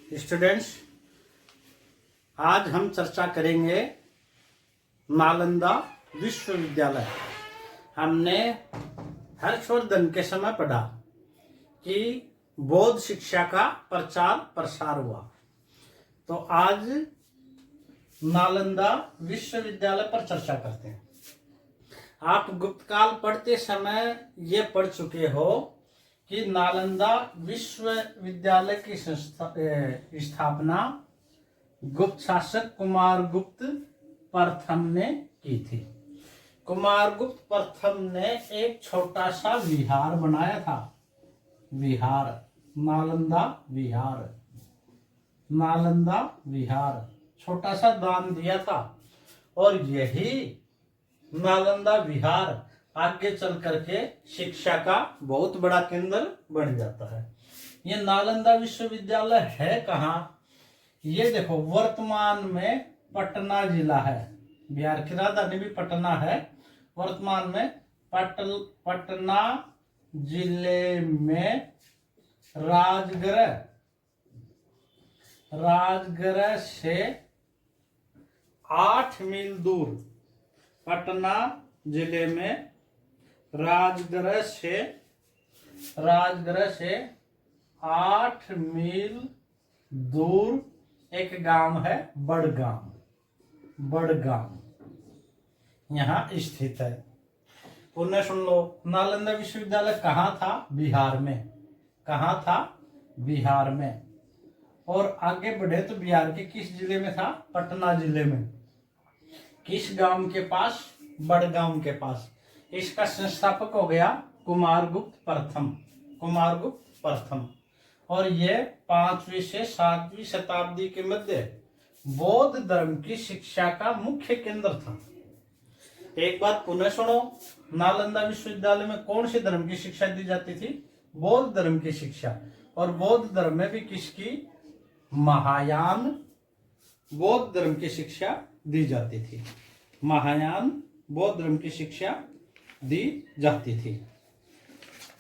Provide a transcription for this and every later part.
Students, आज हम चर्चा करेंगे नालंदा विश्वविद्यालय। हमने हर्षवर्धन के समय पढ़ा कि बौद्ध शिक्षा का प्रचार प्रसार हुआ, तो आज नालंदा विश्वविद्यालय पर चर्चा करते हैं। आप गुप्तकाल पढ़ते समय ये पढ़ चुके हो कि नालंदा विश्वविद्यालय की स्थापना गुप्त शासक कुमारगुप्त प्रथम ने की थी। कुमारगुप्त प्रथम ने एक छोटा सा विहार बनाया था। विहार, नालंदा विहार, नालंदा विहार छोटा सा दान दिया था, और यही नालंदा विहार आगे चल करके शिक्षा का बहुत बड़ा केंद्र बन जाता है। ये नालंदा विश्वविद्यालय है कहाँ? ये देखो, वर्तमान में पटना जिला है। बिहार की राजधानी भी पटना है। वर्तमान में पटना जिले में राजगृह से 8 मील दूर, पटना जिले में राजगृह से 8 मील दूर एक गांव है बड़गांव, यहाँ स्थित है। पुनः सुन लो, नालंदा विश्वविद्यालय कहाँ था? बिहार में। कहाँ था? बिहार में। और आगे बढ़े तो बिहार के किस जिले में था? पटना जिले में। किस गांव के पास? बड़गांव के पास। इसका संस्थापक हो गया कुमारगुप्त प्रथम। और ये 5वीं से 7वीं शताब्दी के मध्य बौद्ध धर्म की शिक्षा का मुख्य केंद्र था। एक बात पुनः सुनो, नालंदा विश्वविद्यालय में कौन से धर्म की शिक्षा दी जाती थी? बौद्ध धर्म की शिक्षा। और बौद्ध धर्म में भी किसकी? महायान बौद्ध धर्म की शिक्षा दी जाती थी। महायान बौद्ध धर्म की शिक्षा दी जाती थी।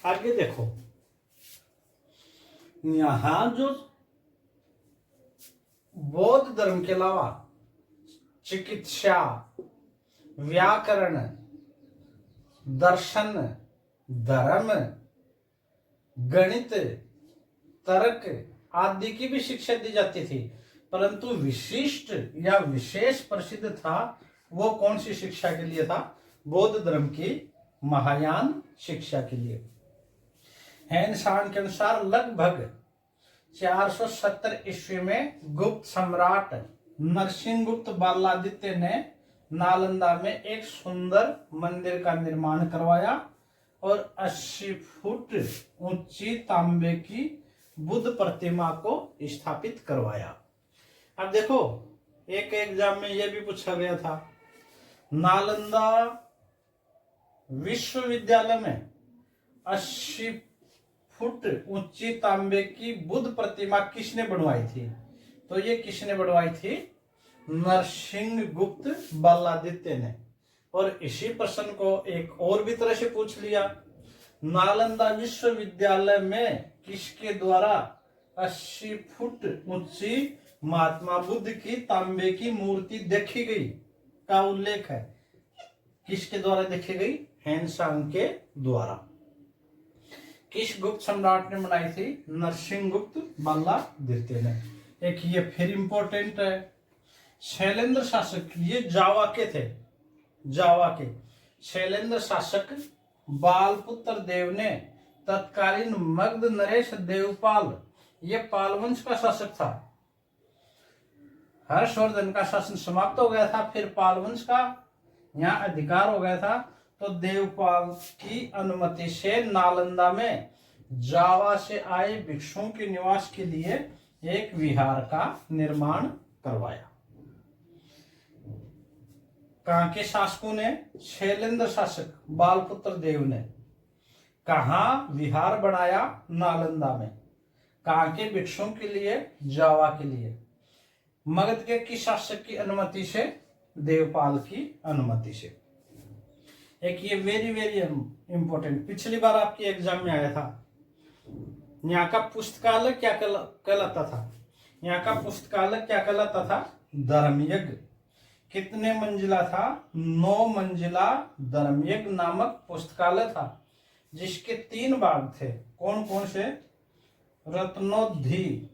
आगे देखो, यहां जो बौद्ध धर्म के अलावा चिकित्सा, व्याकरण, दर्शन, धर्म, गणित, तर्क आदि की भी शिक्षा दी जाती थी, परंतु विशिष्ट या विशेष प्रसिद्ध था वो कौन सी शिक्षा के लिए था? बौद्ध धर्म की महायान शिक्षा के लिए। हैनसांग के अनुसार लगभग 470 ईस्वी में गुप्त सम्राट नरसिंहगुप्त बालादित्य ने नालंदा में एक सुंदर मंदिर का निर्माण करवाया और 80 फुट ऊंची तांबे की बुद्ध प्रतिमा को स्थापित करवाया। अब देखो, एक एग्जाम में यह भी पूछा गया था, नालंदा विश्वविद्यालय में 80 फुट ऊंची तांबे की बुद्ध प्रतिमा किसने बनवाई थी? तो ये किसने बनवाई थी? नरसिंहगुप्त बालादित्य ने। और इसी प्रश्न को एक और भी तरह से पूछ लिया, नालंदा विश्वविद्यालय में किसके द्वारा 80 फुट ऊंची महात्मा बुद्ध की तांबे की मूर्ति देखी गई का उल्लेख है? किसके द्वारा देखी गई? हैनसांग के द्वारा। किस गुप्त सम्राट ने बनाई थी? नरसिंहगुप्त बालादित्य ने। एक ये फिर इंपॉर्टेंट है, शैलेंद्र शासक, ये जावा के थे। जावा के शैलेंद्र शासक बालपुत्र देव ने तत्कालीन मगध नरेश देवपाल, ये पाल वंश का शासक था। हर्षवर्धन का शासन समाप्त हो गया था, फिर पाल वंश का यहाँ अधिकार हो गया था। तो देवपाल की अनुमति से नालंदा में जावा से आए भिक्षुओं के निवास के लिए एक विहार का निर्माण करवाया। कहाँ के शासकों ने? शैलेंद्र शासक बालपुत्र देव ने। कहाँ विहार बनाया? नालंदा में। कहाँ के भिक्षुओं के लिए? जावा के लिए। मगध के किस शासक की अनुमति से? देवपाल की अनुमति से। एक ये वेरी वेरी इंपॉर्टेंट, पिछली बार आपके एग्जाम में आया था। यहाँ का पुस्तकालय क्या कहलाता था? यहाँ का पुस्तकालय क्या कहलाता था? धर्मयज्ञ। कितने मंजिला था? 9 मंजिला धर्मयज्ञ नामक पुस्तकालय था, जिसके 3 भाग थे। कौन कौन से? रत्नोद्धि,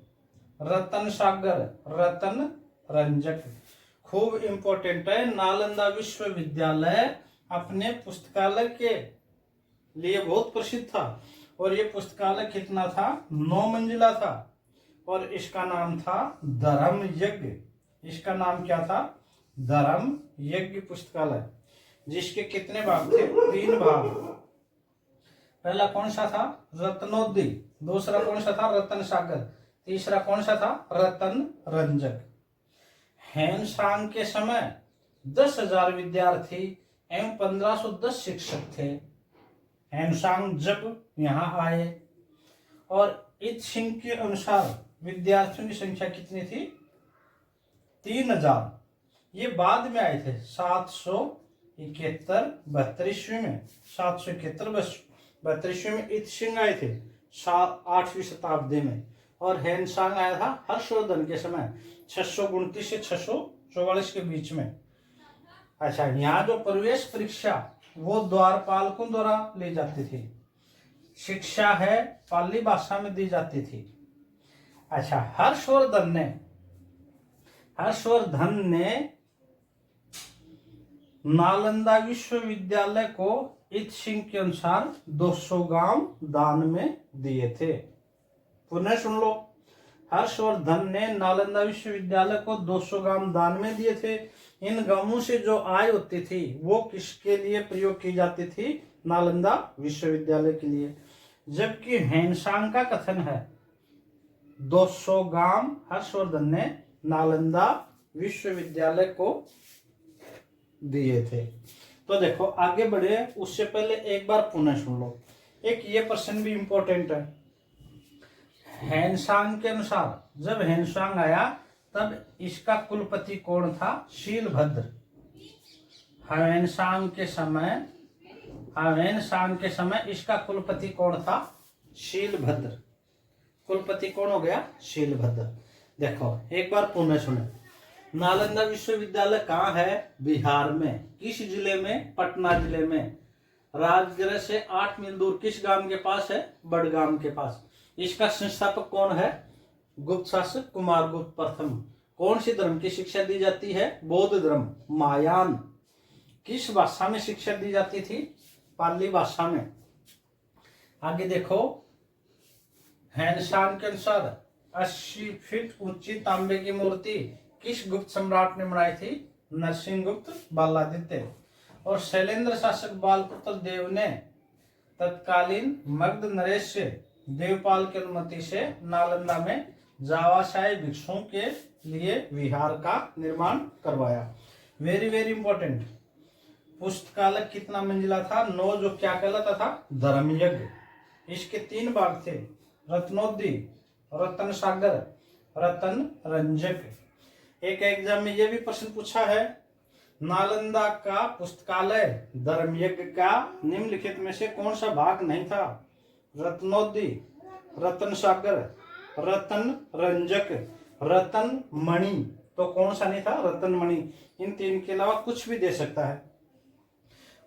रतन सागर, रतन रंजक। खूब इंपॉर्टेंट है। नालंदा विश्वविद्यालय अपने पुस्तकालय के लिए बहुत प्रसिद्ध था, और ये पुस्तकालय कितना था? 9 मंजिला था, और इसका नाम था धर्म यज्ञ। इसका नाम क्या था? धर्म यज्ञ पुस्तकालय, जिसके कितने भाग थे? 3 भाग। पहला कौन सा था? रत्नोद्धि। दूसरा कौन सा था? रतन सागर। तीसरा कौन सा था? रतन रंजक। हैनसांग के समय 10,000 विद्यार्थी एवं 1510 शिक्षक थे। हैनसांग जब यहाँ आए, और इत सिंह के अनुसार विद्यार्थियों की संख्या कितनी थी? 3,000। ये बाद में आए थे 771-72 ईस्वी में। 771-72 में इत सिंह आए थे 8वीं शताब्दी में, और हैनसांग आया था हर्षवर्धन के समय 629 से 644 के बीच में। अच्छा, यहाँ जो प्रवेश परीक्षा वो द्वारपालकों द्वारा ली जाती थी। शिक्षा है पाली भाषा में दी जाती थी। अच्छा, हर्षवर्धन ने नालंदा विश्वविद्यालय को इत सिंह के अनुसार 200 गांव दान में दिए थे। पुनः सुन लो, हर्षवर्धन ने नालंदा विश्वविद्यालय को 200 गांव दान में दिए थे। इन गांवों से जो आय होती थी वो किसके लिए प्रयोग की जाती थी? नालंदा विश्वविद्यालय के लिए। जबकि हैनसांग का कथन है 200 गांव हर्षवर्धन ने नालंदा विश्वविद्यालय को दिए थे। तो देखो आगे बढ़े, उससे पहले एक बार पुनः सुन लो। एक ये प्रश्न भी इंपॉर्टेंट है। हैनसांग के अनुसार जब हैनसांग आया तब इसका कुलपति कौन था? शीलभद्र। हैनसांग के समय इसका कुलपति कौन था? शीलभद्र। कुलपति कौन हो गया? शीलभद्र। देखो एक बार पुनः सुने। नालंदा विश्वविद्यालय कहाँ है? बिहार में। किस जिले में? पटना जिले में। राजगृह से 8 मील दूर किस गांव के पास है? बड़गाम के पास। इसका संस्थापक कौन है? गुप्त शासक कुमारगुप्त प्रथम। कौन सी धर्म की शिक्षा दी जाती है? बौद्ध धर्म, महायान। किस भाषा में शिक्षा दी जाती थी? पाली भाषा में। आगे देखो, हैनसांग के अनुसार 80 फीट ऊंची तांबे की मूर्ति किस गुप्त सम्राट ने बनाई थी? नरसिंहगुप्त बालादित्य। और शैलेंद्र शासक बालपुत्र देव ने तत्कालीन मगध नरेश से देवपाल की अनुमति से नालंदा में जावाशाही भिक्षुओं के लिए विहार का निर्माण करवाया। Very very important. पुस्तकालय कितना मंजिला था? 9, जो क्या कहलाता था? धर्मयज्ञ। इसके 3 भाग थे, रत्नोद्धि, रतन सागर, रतन रंजक। एक एग्जाम में यह भी प्रश्न पूछा है, नालंदा का पुस्तकालय धर्मयज्ञ का निम्नलिखित में से कौन सा भाग नहीं था? रत्नोद्धि, रतन सागर, रतन रंजक, रतन मणि। तो कौन सा नहीं था? रतन मणि। इन 3 के अलावा कुछ भी दे सकता है।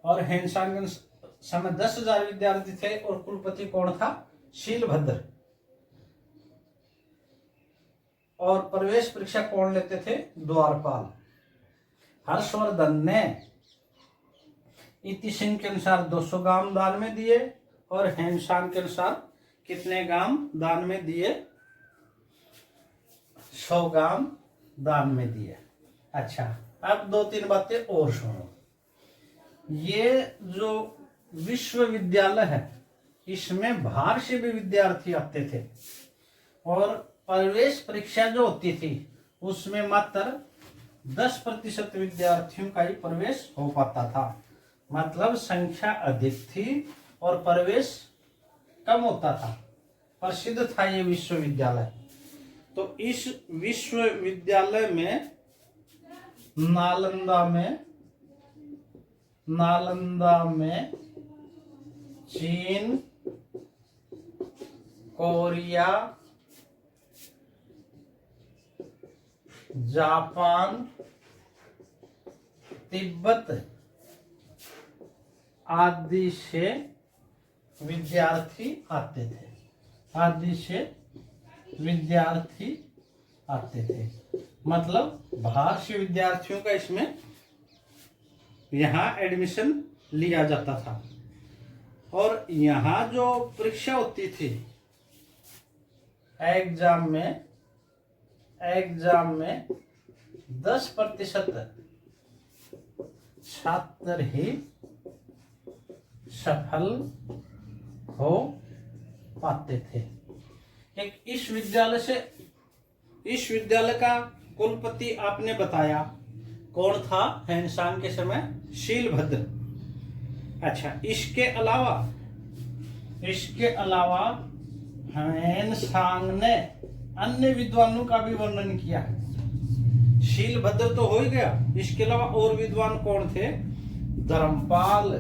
और हैनसांग समय 10,000 विद्यार्थी थे, और कुलपति कौन था? शीलभद्र। और प्रवेश परीक्षा कौन लेते थे? द्वारपाल। हर्षवर्धन ने इति सिंह के अनुसार 200 गांव दान में दिए, और हैनसांग के अनुसार कितने गांव दान में दिए? 100 गांव दान में दिए। अच्छा, अब 2-3 बातें और सुनो। ये जो विश्वविद्यालय है इसमें बाहर से भी विद्यार्थी आते थे, और प्रवेश परीक्षा जो होती थी उसमें मात्र 10% विद्यार्थियों का ही प्रवेश हो पाता था। मतलब संख्या अधिक थी और प्रवेश कम होता था। प्रसिद्ध था ये विश्वविद्यालय। तो इस विश्वविद्यालय में नालंदा में चीन, कोरिया, जापान, तिब्बत आदि से विद्यार्थी आते थे, आदि से विद्यार्थी आते थे। मतलब बाहर से विद्यार्थियों का इसमें यहाँ एडमिशन लिया जाता था। और यहाँ जो परीक्षा होती थी एग्जाम में 10% छात्र ही सफल हो पाते थे। एक इस विद्यालय का कुलपति आपने बताया कौन था हैनसांग के समय? शीलभद्र। अच्छा, इसके अलावा हैनसांग ने अन्य विद्वानों का भी वर्णन किया है। शीलभद्र तो हो ही गया, इसके अलावा और विद्वान कौन थे? धर्मपाल,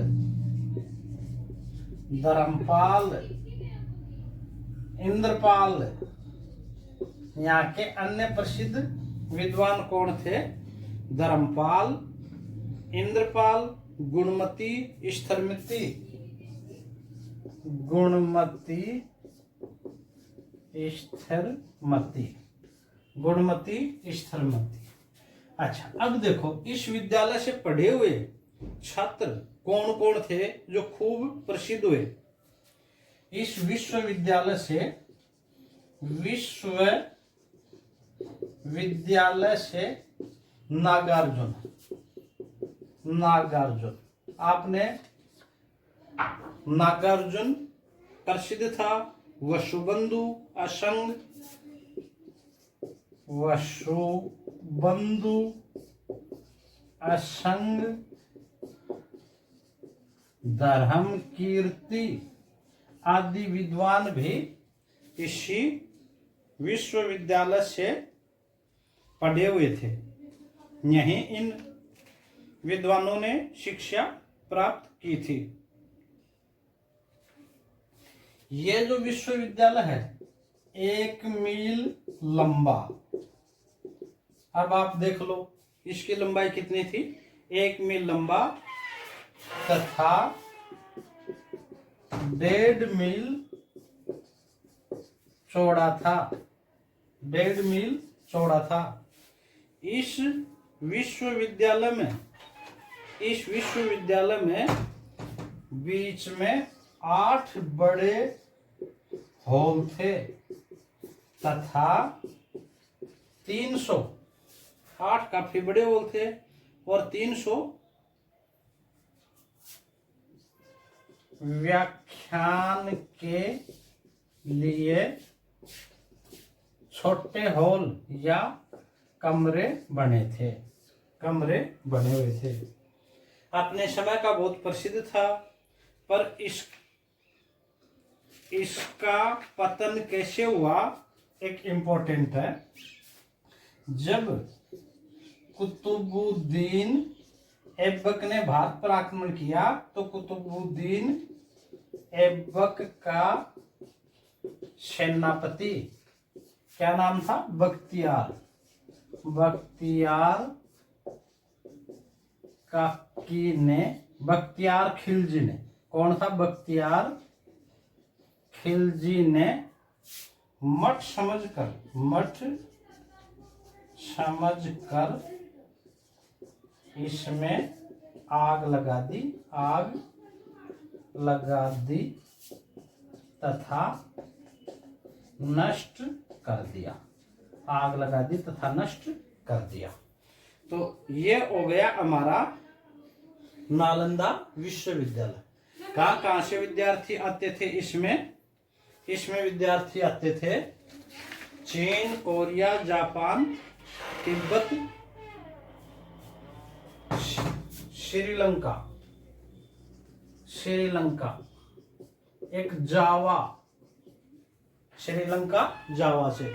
इंद्रपाल। यहाँ के अन्य प्रसिद्ध विद्वान कौन थे? धर्मपाल, इंद्रपाल, गुणमती, स्थिरमती। अच्छा, अब देखो इस विद्यालय से पढ़े हुए छात्र कौन कौन थे जो खूब प्रसिद्ध हुए? इस विश्वविद्यालय से नागार्जुन, आपने नागार्जुन प्रसिद्ध था। वसुबंधु असंग, धर्मकीर्ति आदि विद्वान भी इसी विश्वविद्यालय से पढ़े हुए थे। यहीं इन विद्वानों ने शिक्षा प्राप्त की थी। ये जो विश्वविद्यालय है 1 मील लंबा। अब आप देख लो इसकी लंबाई कितनी थी? 1 मील लंबा तथा 1.5 मील चौड़ा था। 1.5 मील चौड़ा था। इस विश्वविद्यालय में बीच में 8 बड़े हॉल थे तथा 8 काफी बड़े हॉल थे और 300 व्याख्यान के लिए छोटे हॉल या कमरे बने हुए थे। अपने समय का बहुत प्रसिद्ध था, पर इसका पतन कैसे हुआ एक इम्पोर्टेंट है। जब कुतुबुद्दीन ऐबक ने भारत पर आक्रमण किया तो कुतुबुद्दीन ऐबक का सेनापति क्या नाम था? बख्तियार खिलजी ने। कौन था? बख्तियार खिलजी ने मठ समझकर इसमें आग लगा दी तथा नष्ट कर दिया। तो ये हो गया हमारा नालंदा विश्वविद्यालय। कहाँ से विद्यार्थी आते थे? इसमें विद्यार्थी आते थे चीन, कोरिया, जापान, तिब्बत, श्रीलंका, एक जावा से।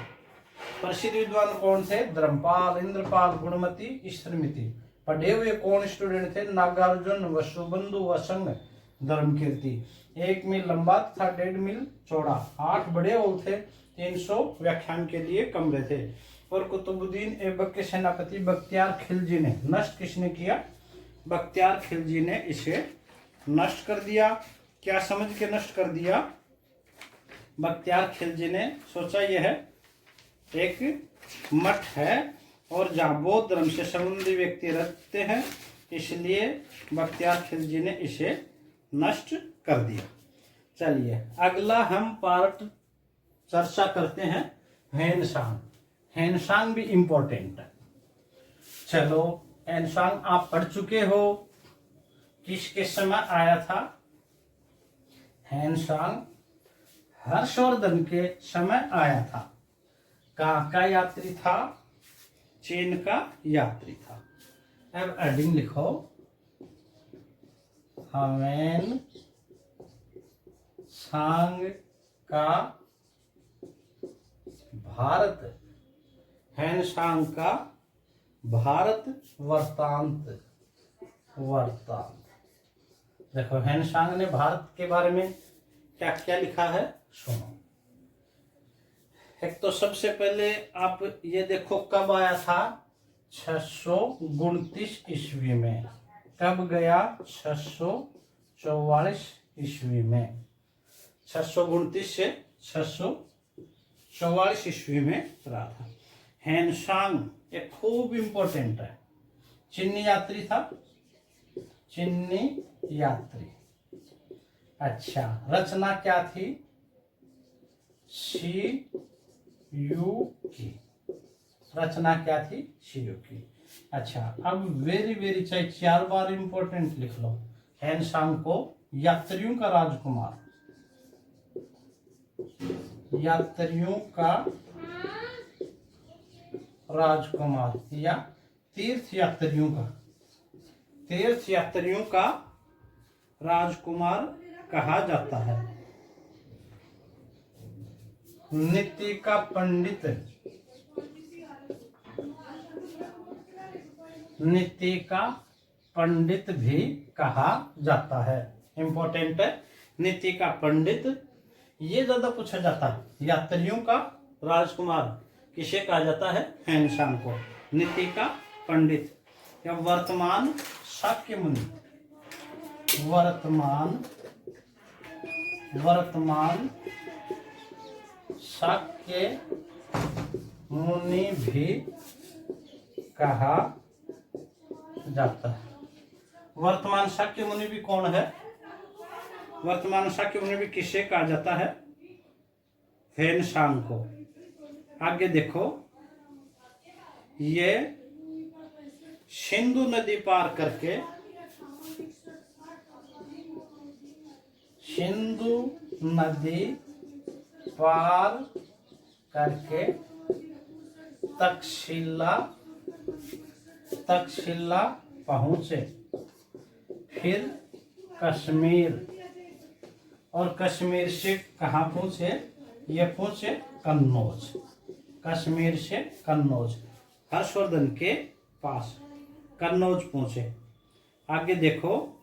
प्रसिद्ध विद्वान कौन थे? धर्मपाल, इंद्रपाल, गुणमती, स्थिरमती। पढ़े हुए कौन स्टूडेंट थे? नागार्जुन, वसुबंधु, असंग, धर्मकीर्ति। 1 मील लंबा था, 1.5 मील चौड़ा। 8 बड़े हॉल थे, 300 व्याख्यान के लिए कमरे थे। और कुतुबुद्दीन ऐबक के सेनापति बख्तियार खिलजी ने नष्ट किसने किया? बख्तियार खिलजी ने इसे नष्ट कर दिया। क्या समझ के नष्ट कर दिया? बख्तियार खिलजी ने सोचा यह एक मठ है और जहाँ बौद्ध धर्म से संबंधी व्यक्ति रहते हैं, इसलिए बख्तियार खिलजी ने इसे नष्ट कर दिया। चलिए अगला हम पार्ट चर्चा करते हैं हेनसांग। हेनसांग भी इंपॉर्टेंट है। चलो हेनसांग आप पढ़ चुके हो, किसके समय आया था? हेनसांग हर्षवर्धन के समय आया था। कहाँ का यात्री था? चीन का यात्री था। अब एडिंग लिखो, हेन सांग का भारत, हेनसांग का भारत वृत्तांत। देखो हेनसांग ने भारत के बारे में क्या क्या लिखा है, सुनो। एक तो सबसे पहले आप ये देखो कब आया था? 629 ईस्वी में। कब गया? 644 ईस्वी में। 629 से 644 ईस्वी में रहा था। हेनसांग एक खूब इंपॉर्टेंट है। चीनी यात्री था, चीनी यात्री। अच्छा, रचना क्या थी? शी यू की। रचना क्या थी? शी यू की। अच्छा, अब वेरी वेरी चाहे 4 बार इंपॉर्टेंट लिख लो। हेनसांग को यात्रियों का राजकुमार, यात्रियों का राजकुमार या तीर्थ यात्रियों का राजकुमार कहा जाता है। नीति का पंडित, नीति का पंडित भी कहा जाता है। इंपॉर्टेंट है, नीति का पंडित। ये ज्यादा पूछा जाता है। यात्रियों का राजकुमार किसे कहा जाता है? हेनसांग को। नीति का पंडित या वर्तमान शाक्य मुनि, वर्तमान शाक्य मुनि भी कहा जाता है। वर्तमान शाक्य मुनि भी कौन है? वर्तमान शाक्य मुनि भी किसे कहा जाता है? हेनसांग को। आगे देखो, ये सिंधु नदी पार करके, सिंधु नदी पार करके तक्षशिला पहुंचे, फिर कश्मीर, और कश्मीर से कहाँ पहुंचे? ये पहुंचे कन्नौज। कश्मीर से कन्नौज, हर्षवर्धन के पास कन्नौज पहुंचे। आगे देखो,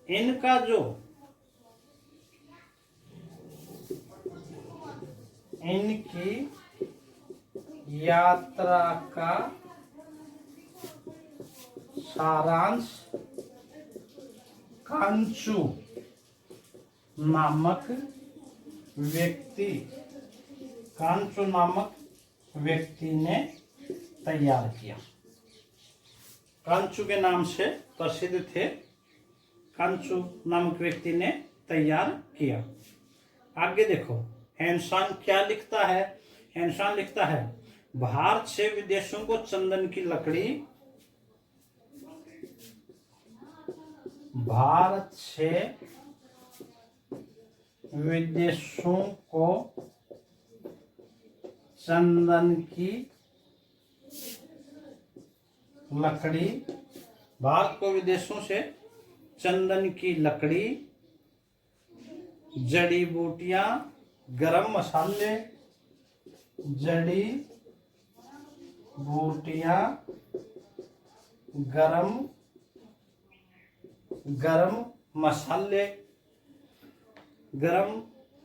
इनका जो इनकी यात्रा का सारांश कांचू नामक व्यक्ति ने तैयार किया। कांचू के नाम से प्रसिद्ध थे। कांचू नामक व्यक्ति ने तैयार किया। आगे देखो, हेनसांग क्या लिखता है? हेनसांग लिखता है, भारत से विदेशों को चंदन की लकड़ी, भारत से विदेशों को चंदन की लकड़ी, भारत को विदेशों से चंदन की लकड़ी, जड़ी बूटियां, गरम मसाले, जड़ी बूटियां, गरम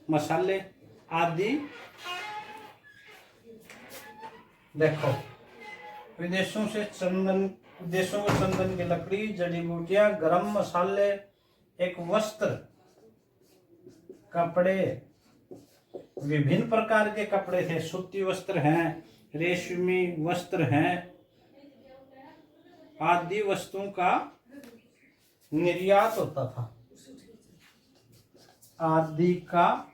मसाले आदि देखो, विदेशों को चंदन की लकड़ी, जड़ी बूटियां, गरम मसाले, एक वस्त्र, कपड़े, विभिन्न प्रकार के कपड़े थे, सूती वस्त्र हैं, रेशमी वस्त्र हैं, आदि वस्तुओं का निर्यात होता था। आदि का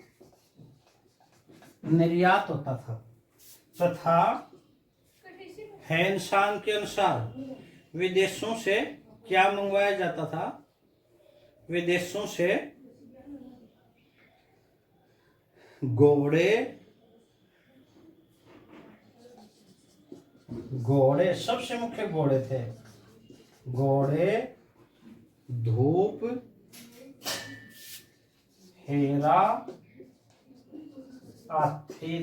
निर्यात होता था तथा हैंसांग के अनुसार विदेशों से क्या मंगवाया जाता था? विदेशों से घोड़े सबसे मुख्य घोड़े थे। घोड़े, धूप, हेरा, हाथी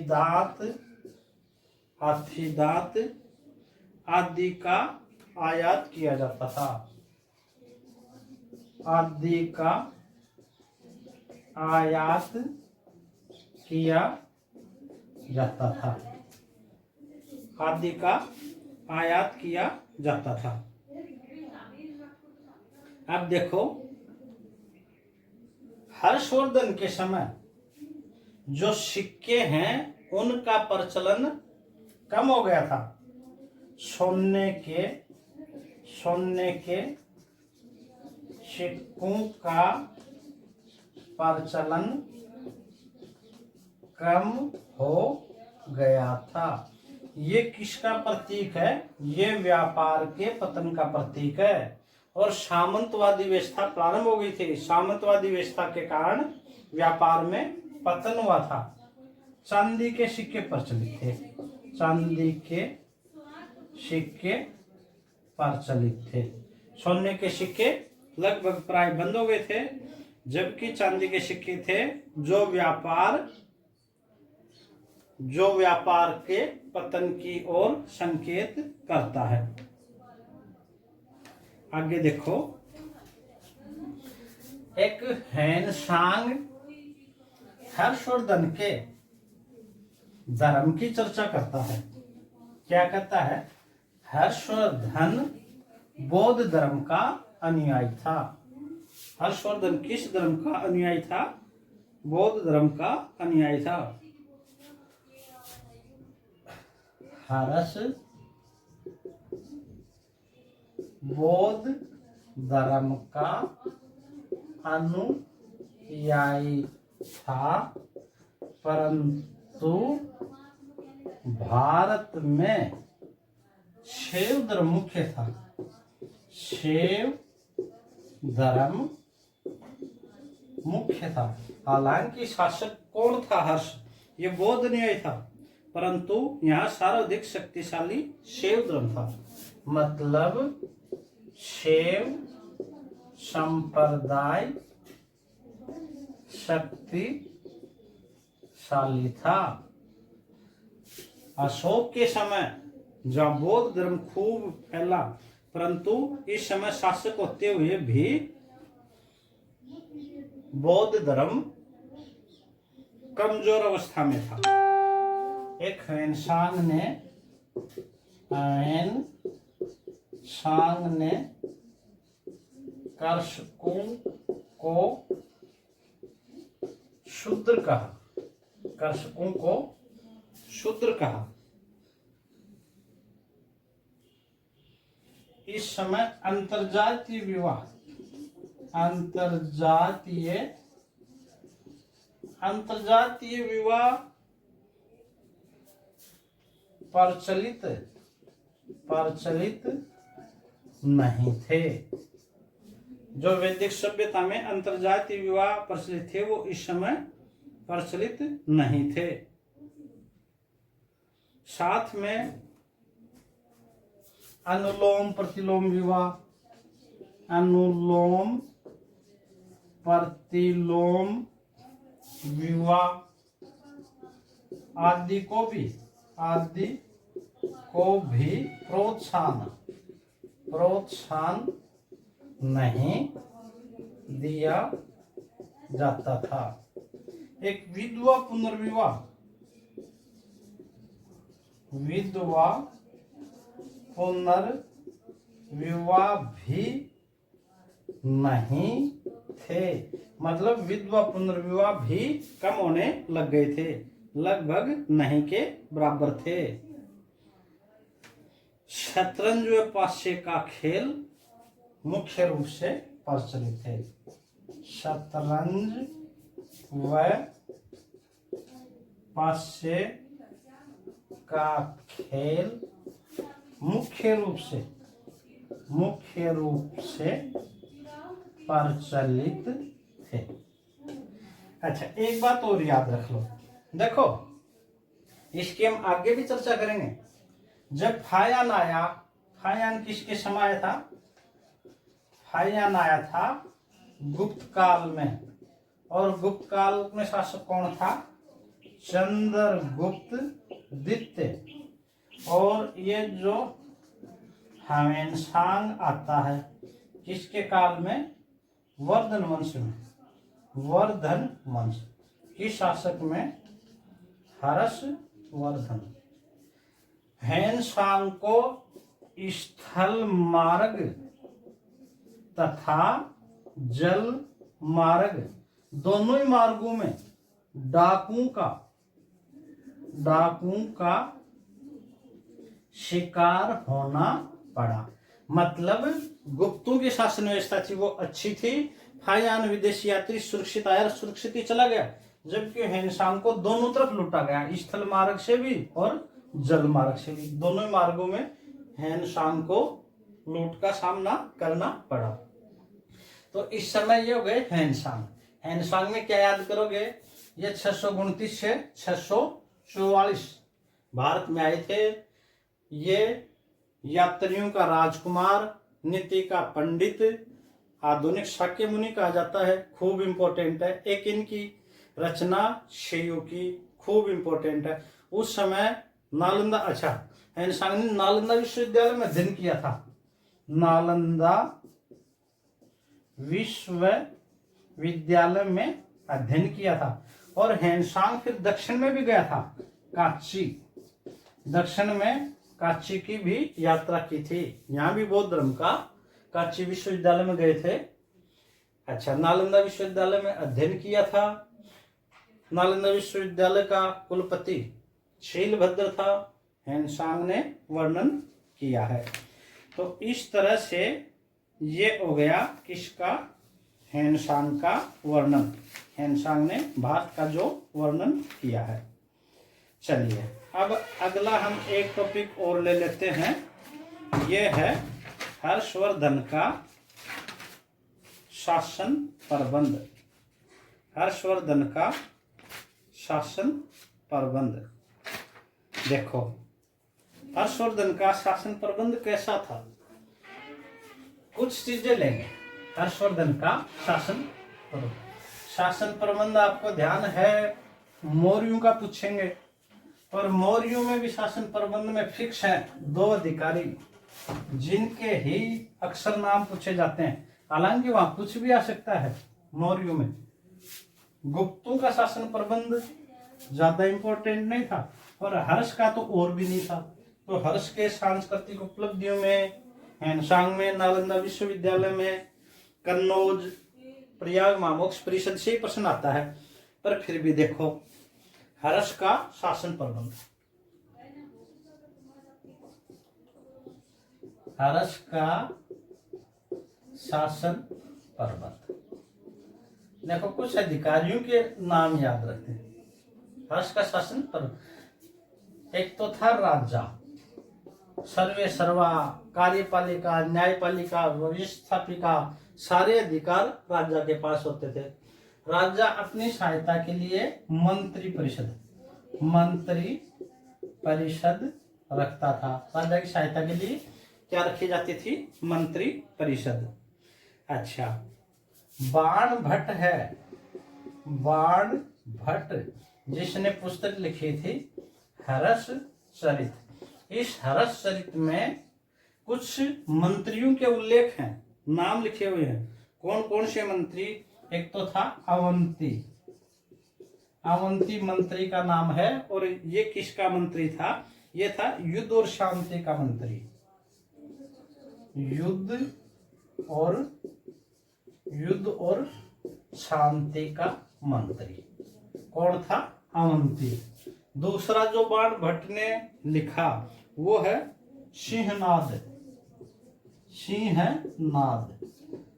दांत आदि का आयात किया जाता था। आदि का आयात किया जाता था। आदि का आयात किया जाता था। अब देखो, हर्षवर्धन के समय जो सिक्के हैं उनका प्रचलन कम हो गया था। सोने के सिक्कों का प्रचलन कम हो गया था। ये किसका प्रतीक है? ये व्यापार के पतन का प्रतीक है। और सामंतवादी व्यवस्था प्रारंभ हो गई थी। सामंतवादी व्यवस्था के कारण व्यापार में पतन हुआ था। चांदी के सिक्के प्रचलित थे। चांदी के सिक्के प्रचलित थे। सोने के सिक्के लगभग प्राय बंद हो गए थे, जबकि चांदी के सिक्के थे जो व्यापार के पतन की ओर संकेत करता है। आगे देखो, एक हैंसांग हर्षवर्धन के धर्म की चर्चा करता है। क्या कहता है? हर्षवर्धन बौद्ध धर्म का अनुयायी था। हर्षवर्धन किस धर्म का अनुयायी था? बौद्ध धर्म का अनुयायी था। हर्ष बौद्ध धर्म का अनुयायी था, परंतु भारत में शैव धर्म मुख्य था। शैव धर्म मुख्य था। हालांकि शासक कौन था? हर्ष, ये बौद्ध अनुयायी था, परंतु यहाँ सर्वाधिक शक्तिशाली शैव धर्म था। मतलब शैव संप्रदाय शक्तिशाली था। अशोक के समय जब बौद्ध धर्म खूब फैला, परंतु इस समय शासक होते हुए भी बौद्ध धर्म कमजोर अवस्था में था। एक हैंसांग ने कर्षकों को शूद्र कहा। कर्षकों को शूद्र कहा। इस समय अंतरजातीय विवाह प्रचलित नहीं थे। जो वैदिक सभ्यता में अंतरजातीय विवाह प्रचलित थे, वो इस समय प्रचलित नहीं थे। साथ में अनुलोम प्रतिलोम विवाह आदि को भी प्रोत्साहन नहीं दिया जाता था। एक विधवा पुनर्विवाह विधवा पुनर्विवाह भी नहीं थे। मतलब विधवा पुनर्विवाह भी कम होने लग गए थे, लगभग नहीं के बराबर थे। शतरंज व पाशे का खेल मुख्य रूप से प्रचलित है। शतरंज व पाशे का खेल मुख्य रूप से प्रचलित थे। अच्छा, एक बात और याद रख लो, देखो इसकी हम आगे भी चर्चा करेंगे। जब फायान आया, फायान किसके समय आया था? फायान आया था गुप्त काल में, और गुप्त काल में शासक कौन था? चंद्रगुप्त द्वितीय। और ये जो ह्वेनसांग आता है किसके काल में? वर्धन वंश में। वर्धन वंश की शासक में हर्षवर्धन। ह्वेनसांग को स्थल मार्ग तथा जल मार्ग दोनों ही मार्गों में डाकुओं का शिकार होना पड़ा। मतलब गुप्तों की शासन व्यवस्था थी वो अच्छी थी। फायान विदेशी यात्री सुरक्षित आया, सुरक्षित ही चला गया, जबकि ह्वेनसांग को दोनों तरफ लूटा गया, स्थल मार्ग से भी और जल मार्ग से भी। दोनों ही मार्गों में ह्वेनसांग को लूट का सामना करना पड़ा। तो इस समय ये हो गए ह्वेनसांग। ह्वेनसांग में क्या याद करोगे? ये 629 से 644 भारत में आए थे। ये यात्रियों का राजकुमार, नीति का पंडित, आधुनिक शाक्य मुनि कहा जाता है, खूब इंपॉर्टेंट है। एक इनकी रचना शेयू की खूब इंपॉर्टेंट है। उस समय नालंदा, अच्छा ह्वेनसांग ने नालंदा विश्वविद्यालय में अध्ययन किया था। नालंदा विश्वविद्यालय में अध्ययन किया था। और ह्वेनसांग फिर दक्षिण में भी गया था, काची। दक्षिण में काची की भी यात्रा की थी। यहाँ भी बौद्ध धर्म का काची विश्वविद्यालय में गए थे। अच्छा, नालंदा विश्वविद्यालय में अध्ययन किया था। नालंदा विश्वविद्यालय का कुलपति शीलभद्र था, ह्वेनसांग ने वर्णन किया है। तो इस तरह से ये हो गया किसका? ह्वेनसांग का वर्णन। ह्वेनसांग ने भारत का जो वर्णन किया है। चलिए अब अगला हम एक टॉपिक और ले लेते हैं। ये है हर्षवर्धन का शासन प्रबंध। हर्षवर्धन का शासन प्रबंध। देखो हर्षवर्धन का शासन प्रबंध कैसा था? कुछ चीजें लेंगे। हर्षवर्धन का शासन प्रबंध। शासन प्रबंध आपको ध्यान है, मौर्यों का पूछेंगे, और मौर्यों में भी शासन प्रबंध में फिक्स है 2 अधिकारी जिनके ही अक्सर नाम पूछे जाते हैं। हालांकि वहां कुछ भी आ सकता है मौर्यों में। गुप्तों का शासन प्रबंध ज्यादा इंपॉर्टेंट नहीं था, और हर्ष का तो और भी नहीं था। तो हर्ष के सांस्कृतिक उपलब्धियों में ह्वेनसांग में, नालंदा विश्वविद्यालय में, कन्नौज, प्रयाग महामोक्ष परिषद से ही प्रश्न आता है। पर फिर भी देखो हर्ष का शासन प्रबंध। हर्ष का शासन प्रबंध। देखो कुछ अधिकारियों के नाम याद रखते हैं। हर्ष का शासन प्रबंध एक तो था राजा, सर्वे सर्वा, कार्यपालिका, न्यायपालिका, व्यवस्थापिका, सारे अधिकार राजा के पास होते थे। राजा अपनी सहायता के लिए मंत्री परिषद रखता था। राजा की सहायता के लिए क्या रखी जाती थी? मंत्री परिषद। अच्छा, बाण भट्ट है, बाण भट्ट जिसने पुस्तक लिखी थी हर्ष चरित। इस हर्ष चरित में कुछ मंत्रियों के उल्लेख हैं, नाम लिखे हुए हैं। कौन कौन से मंत्री? एक तो था अवंती मंत्री का नाम है। और ये किसका मंत्री था? ये था युद्ध और शांति का मंत्री। युद्ध और शांति का मंत्री कौन था? अवंती। दूसरा जो बाण भट्ट ने लिखा वो है सिंहनाद।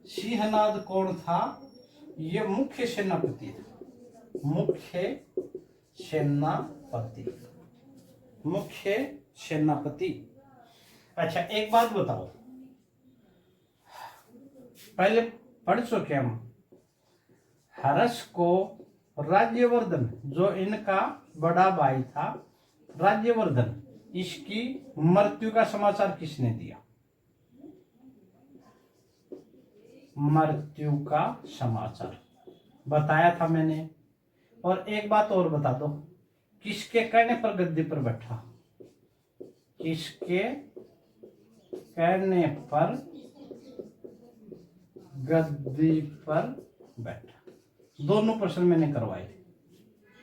सिंहनाद कौन था? ये मुख्य सेनापति था। मुख्य सेनापति। अच्छा एक बात बताओ, पहले पढ़ चुके हम, हर्ष को राज्यवर्धन जो इनका बड़ा भाई था राज्यवर्धन, इसकी मृत्यु का समाचार किसने दिया? मृत्यु का समाचार बताया था मैंने। और एक बात और बता दो, किसके कहने पर गद्दी पर बैठा? किसके कहने पर गद्दी पर बैठा? दोनों प्रश्न मैंने करवाए,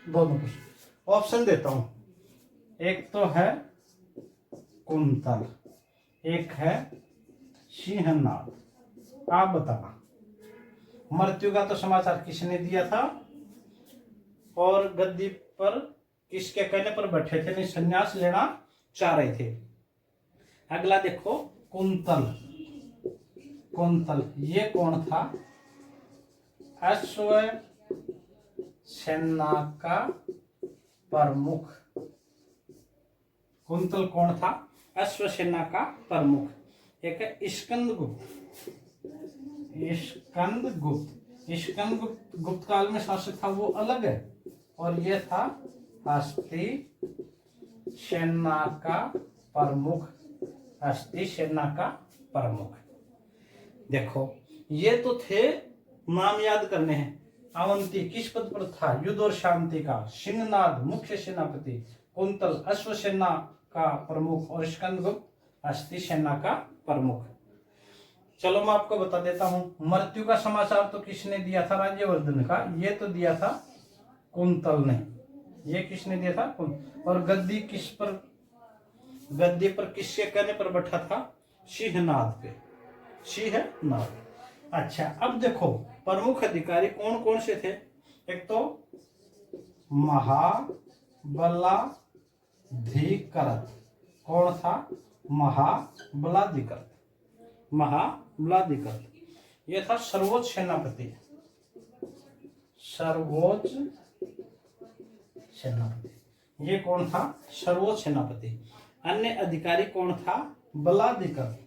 दोनों प्रश्न। ऑप्शन देता हूं, एक तो है कुंतल, एक है सिंहनाद। आप बताना मृत्यु का तो समाचार किसने दिया था और गद्दी पर किसके कहने पर बैठे थे, नहीं संन्यास लेना चाह रहे थे। अगला देखो कुंतल ये कौन था? अश्व सेना का प्रमुख। कुंतल कौन था? अश्व सेना का प्रमुख। एक है गुप्त काल में शासक था वो अलग है, और ये था हस्ती सेना का प्रमुख। देखो ये तो थे, नाम याद करने हैं। अवंती किस पद पर था? युद्ध और शांति का। सिंहनाद मुख्य सेनापति, कुंतल अश्व सेना का प्रमुख, और स्कंदगुप्त हस्ती सेना का प्रमुख। चलो मैं आपको बता देता हूं, मृत्यु का समाचार तो किसने दिया था? राज्यवर्धन का। ये तो दिया था कुंतल ने। ये किसने दिया था? और गद्दी पर किसके कहने पर बैठा था? सिंहनाद पे। सिंहनाद। अच्छा अब देखो प्रमुख अधिकारी कौन कौन से थे? एक तो महाबलाधिकृत। कौन था? महाबलाधिकृत। यह था सर्वोच्च सेनापति। ये कौन था? सर्वोच्च सेनापति। अन्य अधिकारी कौन था? बलाधिकृत।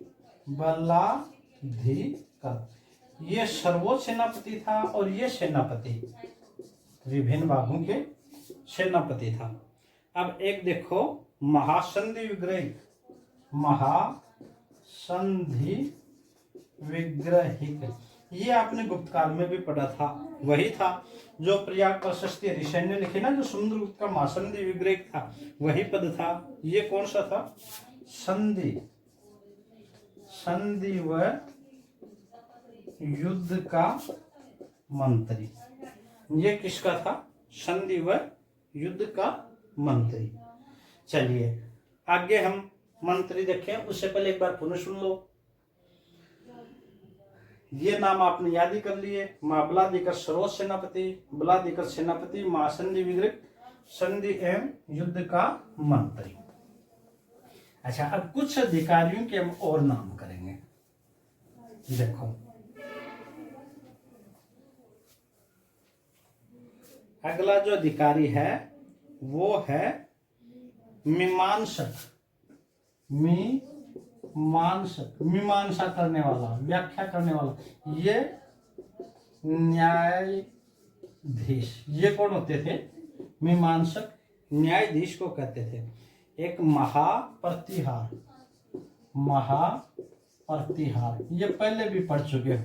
ये सर्वोच्च सेनापति था, और ये सेनापति विभिन्न भागों के सेनापति था। अब एक देखो महासंधि विग्रहिक। ये आपने गुप्त काल में भी पढ़ा था, वही था जो प्रयाग प्रशस्ति ऋषि ने लिखी ना, जो समुद्रगुप्त का महासंधि विग्रहिक था, वही पद था। ये कौन सा था? संधि व युद्ध का मंत्री। ये किसका था? संधि व युद्ध का मंत्री। चलिए आगे हम मंत्री देखें, उससे पहले एक बार पुनः सुन लो। ये नाम आपने याद ही कर लिए। महाबलाधिकृत सर्वोच्च सेनापति, बलाधिकृत सेनापति, महासंधि विग्रहिक, संधि एवं युद्ध का मंत्री। अच्छा अब कुछ अधिकारियों के हम और नाम करेंगे। देखो अगला जो अधिकारी है वो है मीमांसक। मीमांसा करने वाला, व्याख्या करने वाला। ये न्यायाधीश। ये कौन होते थे? मीमांसक न्यायाधीश को कहते थे। एक महाप्रतिहार, ये पहले भी पढ़ चुके हो।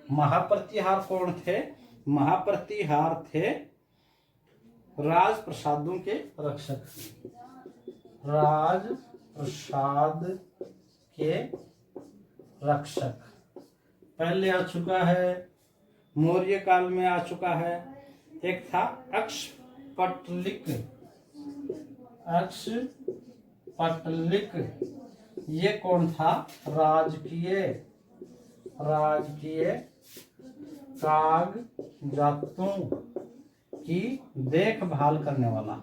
महाप्रतिहार कौन थे? महाप्रतिहार थे राजप्रसादों के रक्षक। राजप्रसाद के रक्षक पहले आ चुका है, मौर्य काल में आ चुका है। एक था पटलिक, ये कौन था? राजकीय कागजातों की देखभाल करने वाला,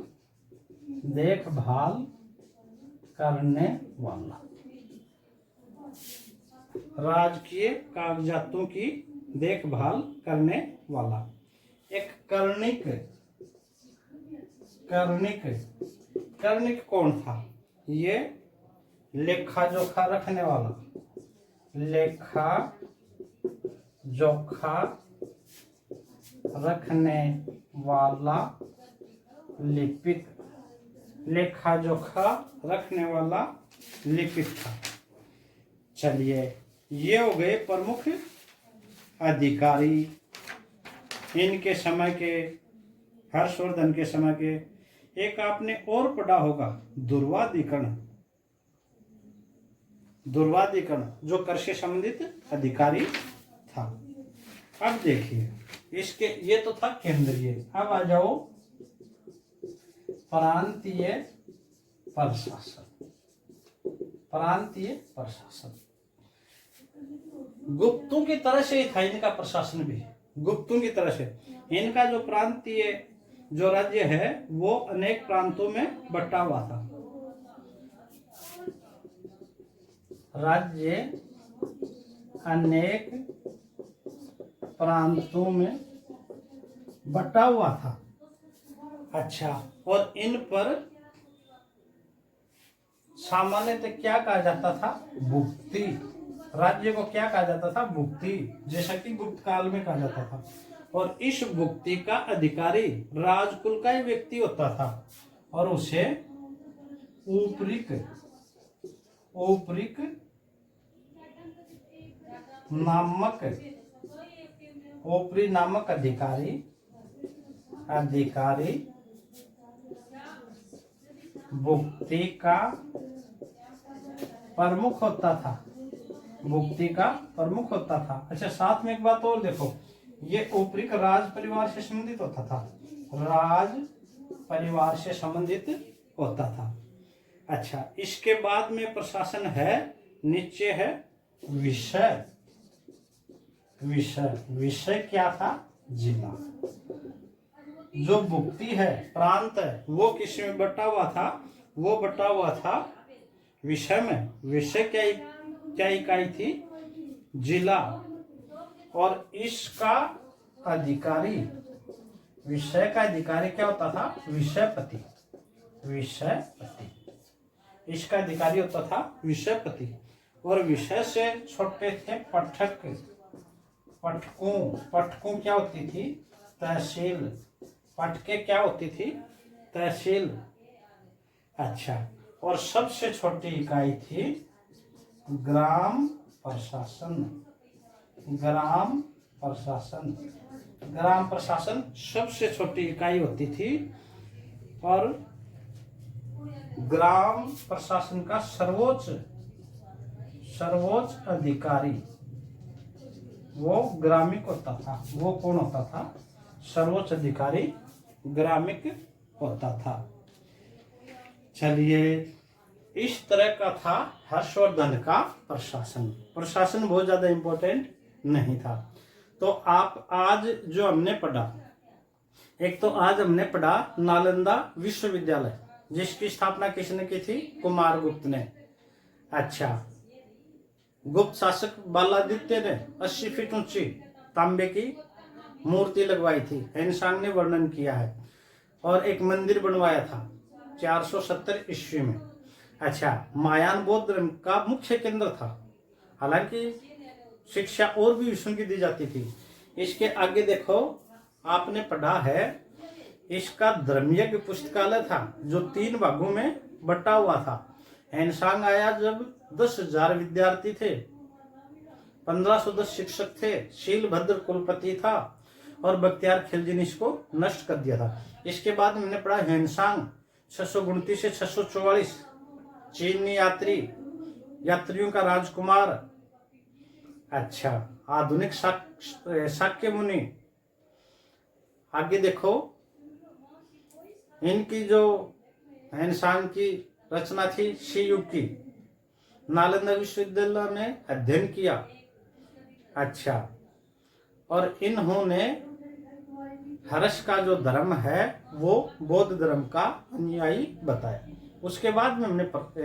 राजकीय कागजातों की देखभाल करने वाला। एक कर्णिक कौन था? ये लेखा जोखा रखने वाला, लिपिक, लेखा जोखा रखने वाला लिपिक था। चलिए, ये हो गए प्रमुख अधिकारी इनके समय के, हर्षवर्धन के समय के। एक आपने और पढ़ा होगा दुर्वादिकर्ण, जो कर से संबंधित अधिकारी था। अब देखिए इसके, ये तो था केंद्रीय। अब आ जाओ प्रांतीय प्रशासन। गुप्तों की तरह से ही था इनका प्रशासन भी, गुप्तों की तरह से। इनका जो प्रांतीय जो राज्य है वो अनेक प्रांतों में बटा हुआ था। राज्य अनेक प्रांतों में बटा हुआ था। अच्छा, और इन पर सामान्यतः क्या कहा जाता था? भुक्ति। राज्य को क्या कहा जाता था? भुक्ति, जैसा कि गुप्त काल में कहा जाता था। और इस भुक्ति का अधिकारी राजकुल का ही व्यक्ति होता था और उसे ऊपरीक नामक अधिकारी भुक्ति का प्रमुख होता था। अच्छा, साथ में एक बात और देखो, ये ऊपरी राज परिवार से संबंधित होता था। अच्छा, इसके बाद में प्रशासन है, नीचे है विषय क्या था? जिला। जो भुक्ति है, प्रांत है, वो किस में बटा हुआ था? वो बटा हुआ था विषय में। विषय क्या इकाई थी? जिला। और इसका अधिकारी, विषय का अधिकारी क्या होता था? विषयपति। इसका अधिकारी होता था विषयपति। और विषय से छोटे थे पटकों क्या होती थी? तहसील। पटके क्या होती थी? तहसील। अच्छा, और सबसे छोटी इकाई थी ग्राम प्रशासन सबसे छोटी इकाई होती थी। और ग्राम प्रशासन का सर्वोच्च अधिकारी वो ग्रामिक होता था। वो कौन होता था? सर्वोच्च अधिकारी ग्रामिक होता था। चलिए, इस तरह का था हर्षवर्धन का प्रशासन बहुत ज्यादा इंपॉर्टेंट नहीं था। तो आप आज जो हमने पढ़ा, एक तो आज हमने पढ़ा नालंदा विश्वविद्यालय, जिसकी स्थापना किसने की थी? कुमारगुप्त ने। अच्छा, गुप्त शासक बालादित्य ने 80 फीट ऊंची तांबे की मूर्ति लगवाई थी, हेनसांग ने वर्णन किया है। और एक मंदिर बनवाया था 470 ईस्वी में। अच्छा, महायान बौद्ध धर्म का मुख्य केंद्र था। हालांकि शिक्षा और भी विषयों की दी जाती थी। इसके आगे देखो, आपने पढ़ा है, इसका धर्मयज्ञ पुस्तकालय था जो 3 भागों में बटा हुआ था। हेनसांग आया जब 10,000 विद्यार्थी थे, 1510 शिक्षक थे, शीलभद्र कुलपति था और बख्तियार खिलजी ने इसको नष्ट कर दिया था। इसके बाद मैंने पढ़ा हेनसांग 629 से 644, चीनी यात्रियों का राजकुमार। अच्छा, आधुनिक शाक्य मुनि। आगे देखो, इनकी जो हेनसांग की रचना थी शिव की। नालंदा विश्वविद्यालय में अध्ययन किया। अच्छा, और इन्होंने हर्ष का जो धर्म है वो बौद्ध धर्म का अनुयायी बताया। उसके बाद में हमने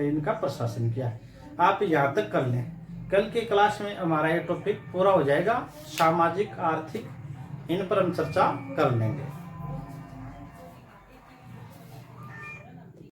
इनका प्रशासन किया। आप यहाँ तक कर लें। कल की क्लास में हमारा ये टॉपिक पूरा हो जाएगा, सामाजिक आर्थिक, इन पर हम चर्चा कर लेंगे।